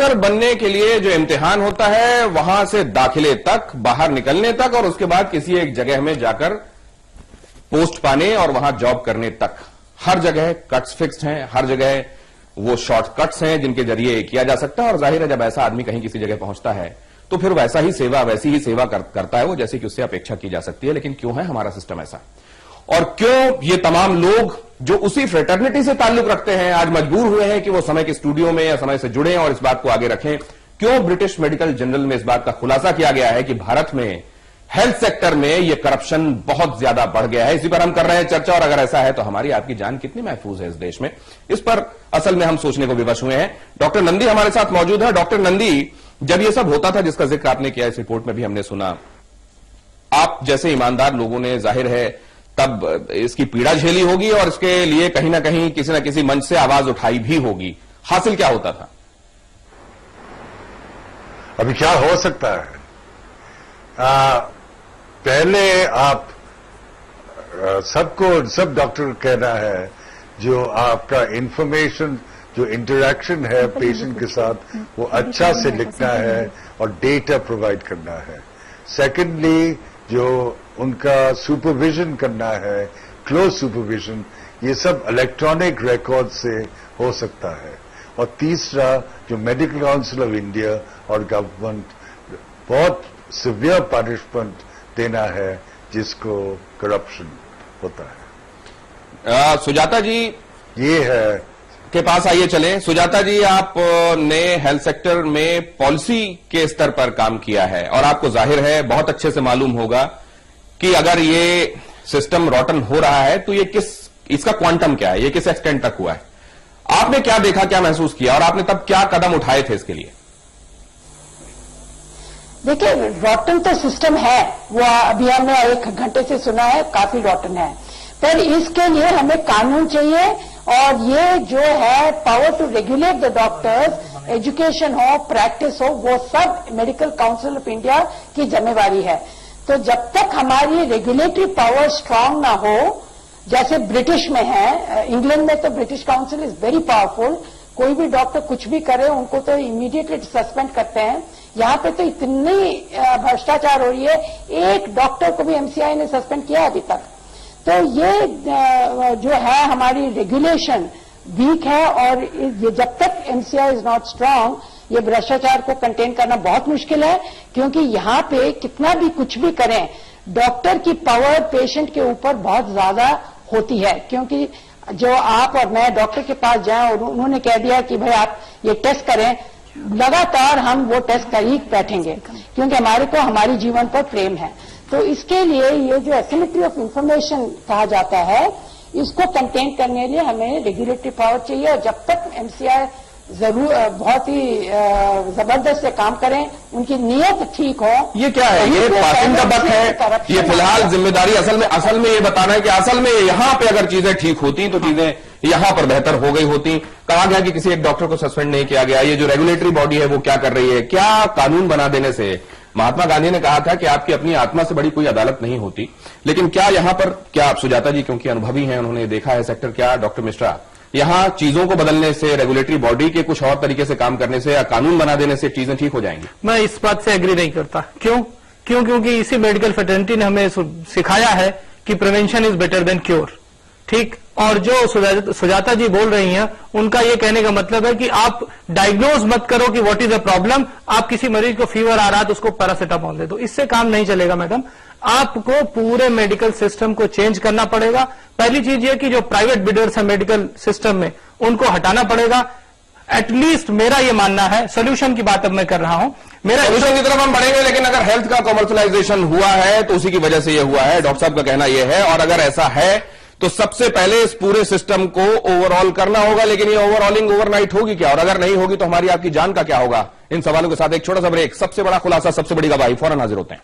Doctor बनने के लिए जो इम्तिहान होता है वहां से दाखिले तक, बाहर निकलने तक और उसके बाद किसी एक जगह में जाकर पोस्ट पाने और वहां जॉब करने तक, हर जगह कट्स फिक्स्ड हैं, हर जगह वो शॉर्टकट्स हैं जिनके जरिए किया जा सकता है। और जाहिर है जब ऐसा आदमी कहीं किसी जगह पहुंचता है तो फिर वैसी ही सेवा करता है वो जैसे कि उससे अपेक्षा की जा सकती है। लेकिन क्यों है हमारा सिस्टम ऐसा, और क्यों ये तमाम लोग जो उसी फ्रेटर्निटी से ताल्लुक रखते हैं आज मजबूर हुए हैं कि वो समय के स्टूडियो में या समय से जुड़े और इस बात को आगे रखें? क्यों ब्रिटिश मेडिकल जर्नल में इस बात का खुलासा किया गया है कि भारत में हेल्थ सेक्टर में ये करप्शन बहुत ज्यादा बढ़ गया है? इसी पर हम कर रहे हैं चर्चा। और अगर ऐसा है तो हमारी आपकी जान कितनी महफूज है इस देश में, इस पर असल में हम सोचने को विवश हुए हैं। डॉक्टर नंदी हमारे साथ मौजूद है। डॉक्टर नंदी, जब ये सब होता था जिसका जिक्र आपने किया, इस रिपोर्ट में भी हमने सुना, आप जैसे ईमानदार लोगों ने जाहिर है तब इसकी पीड़ा झेली होगी और इसके लिए कहीं ना कहीं किसी न किसी मंच से आवाज उठाई भी होगी। हासिल क्या होता था? अभी क्या हो सकता है? पहले आप सब डॉक्टर कहना है जो आपका इंफॉर्मेशन, जो इंटरेक्शन है पेशेंट के साथ, वो अच्छा से लिखना है और डेटा प्रोवाइड करना है। सेकेंडली, जो उनका सुपरविजन करना है, क्लोज सुपरविजन, ये सब इलेक्ट्रॉनिक रिकॉर्ड से हो सकता है। और तीसरा, जो मेडिकल काउंसिल ऑफ इंडिया और गवर्नमेंट बहुत सिवियर पनिशमेंट देना है जिसको करप्शन होता है। सुजाता जी ये है के पास आइए चलें। सुजाता जी, आपने हेल्थ सेक्टर में पॉलिसी के स्तर पर काम किया है और आपको जाहिर है बहुत अच्छे से मालूम होगा कि अगर ये सिस्टम रॉटन हो रहा है तो ये इसका क्वांटम क्या है, ये किस एक्सटेंट तक हुआ है? आपने क्या देखा, क्या महसूस किया और आपने तब क्या कदम उठाए थे इसके लिए? देखिए, रॉटन तो सिस्टम है, वो अभी हमने 1 घंटे से सुना है, काफी रॉटन है, पर इसके लिए हमें कानून चाहिए। और ये जो है power to regulate the doctors, education हो, प्रैक्टिस हो, वो सब मेडिकल काउंसिल ऑफ इंडिया की जिम्मेवारी है। तो जब तक हमारी रेगुलेटरी पावर स्ट्रांग ना हो, जैसे ब्रिटिश में है, इंग्लैंड में तो British council is very powerful, कोई भी डॉक्टर कुछ भी करे उनको तो इमीडिएटली सस्पेंड करते हैं। यहाँ पे तो इतनी भ्रष्टाचार हो रही है, एक डॉक्टर को भी एमसीआई ने सस्पेंड किया अभी तक। तो ये जो है हमारी रेगुलेशन वीक है और ये जब तक एमसीआई इज नॉट स्ट्रांग, ये भ्रष्टाचार को कंटेन करना बहुत मुश्किल है। क्योंकि यहाँ पे कितना भी कुछ भी करें, डॉक्टर की पावर पेशेंट के ऊपर बहुत ज्यादा होती है। क्योंकि जो आप और मैं डॉक्टर के पास जाएं और उन्होंने कह दिया कि भाई आप ये टेस्ट करें, लगातार हम वो टेस्ट कर ही बैठेंगे क्योंकि हमारे को हमारी जीवन पर प्रेम है। तो इसके लिए ये जो एसिमेट्री ऑफ इंफॉर्मेशन कहा जाता है, इसको कंटेन करने के लिए हमें रेगुलेटरी पावर चाहिए। और जब तक एमसीआई जरूर बहुत ही जबरदस्त से काम करें, उनकी नीयत ठीक हो। ये क्या है? ये पासिंग का वक्त है, ये फिलहाल जिम्मेदारी असल में ये बताना है कि असल में यहां पे अगर चीजें ठीक होती तो चीजें यहां पर बेहतर हो गई होती। कहा गया कि किसी एक डॉक्टर को सस्पेंड नहीं किया गया। ये जो रेगुलेटरी बॉडी है वो क्या कर रही है? क्या कानून बना देने से? महात्मा गांधी ने कहा था कि आपकी अपनी आत्मा से बड़ी कोई अदालत नहीं होती। लेकिन क्या यहां पर, क्या आप सुजाता जी क्योंकि अनुभवी हैं, उन्होंने देखा है सेक्टर, क्या डॉक्टर मिश्रा, यहां चीजों को बदलने से, रेगुलेटरी बॉडी के कुछ और तरीके से काम करने से या कानून बना देने से चीजें ठीक हो जाएंगी? मैं इस बात से एग्री नहीं करता। क्योंकि इसी मेडिकल फ्रेटर्निटी ने हमें सिखाया है कि prevention is better than cure. ठीक, और जो सुजाता जी बोल रही हैं, उनका ये कहने का मतलब है कि आप डायग्नोज मत करो कि व्हाट इज अ प्रॉब्लम, आप किसी मरीज को फीवर आ रहा है तो उसको पैरासिटामोल दे दो, इससे काम नहीं चलेगा मैडम। आपको पूरे मेडिकल सिस्टम को चेंज करना पड़ेगा। पहली चीज ये कि जो प्राइवेट बिडर्स है मेडिकल सिस्टम में, उनको हटाना पड़ेगा। एटलीस्ट मेरा ये मानना है, सोल्यूशन की बात अब मैं कर रहा हूं, मेरा सोल्यूशन की तरफ हम बढ़ेंगे, लेकिन अगर हेल्थ का कॉमर्शलाइजेशन हुआ है तो उसी की वजह से ये हुआ है, डॉक्टर साहब का कहना यह है। और अगर ऐसा है तो सबसे पहले इस पूरे सिस्टम को ओवरऑल करना होगा। लेकिन ये ओवरऑलिंग ओवरनाइट होगी क्या? और अगर नहीं होगी तो हमारी आपकी जान का क्या होगा? इन सवालों के साथ एक छोटा सा ब्रेक। सबसे बड़ा खुलासा, सबसे बड़ी गवाही, फौरन हाजिर होते हैं।